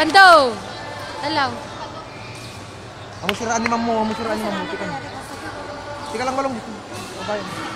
Pandaw! Alaw. Amo siraan ni Mamo, Tika lang malong dito. Babayan.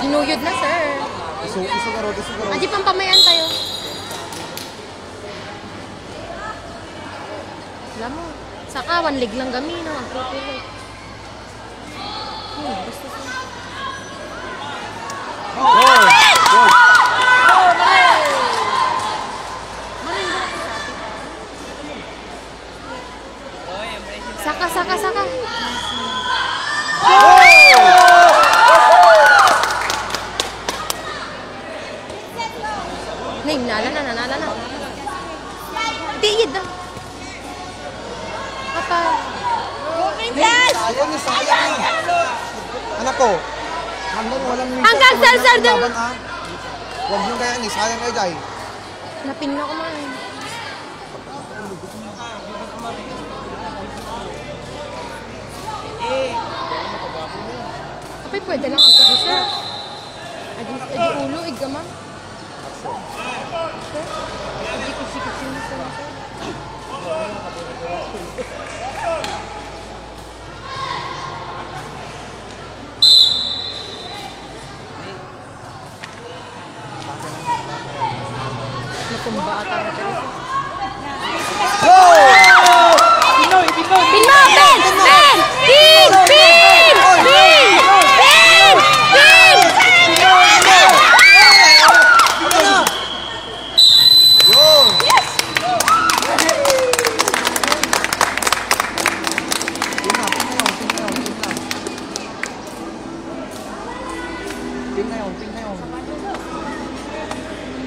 Ginuyod na, sir. Iso karo. Aji pampamayan tayo. Alam mo, saka 1 leg lang gami na ang propeller. Basta sa. Saka. Nala na. Di yun daw. Apa? Sayang. Anak ko. Hanggang sir daw. Huwag nyo kaya ni, sayang kayo dahil. Napin na ko man. Kapay pwede lang ako dito, sir. Adi ulo, igama. Hindi ko sikit mo sa nasa. Natumba ata na pero. Pinoy! Pin na yun.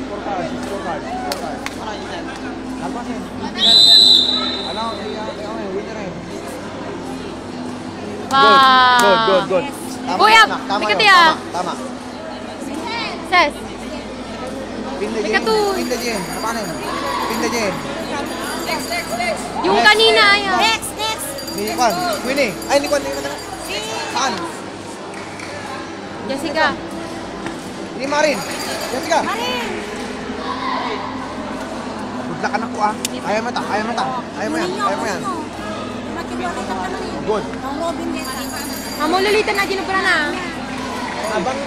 Scorecard. Lampasin. Ano, winner eh. Good. Kuya, bigat yan. Tama. Ses. Pin the gym. Napanin. Pin the gym. Yung kanina ayan. Next. Ni Kwan. Winnie. Ay, ni Kwan. Saan? Jessica. Ni Marin. Jessica. Good luck anak ko ah. Kaya mo yan. Good. Amo lilitan na ginubra na. Abang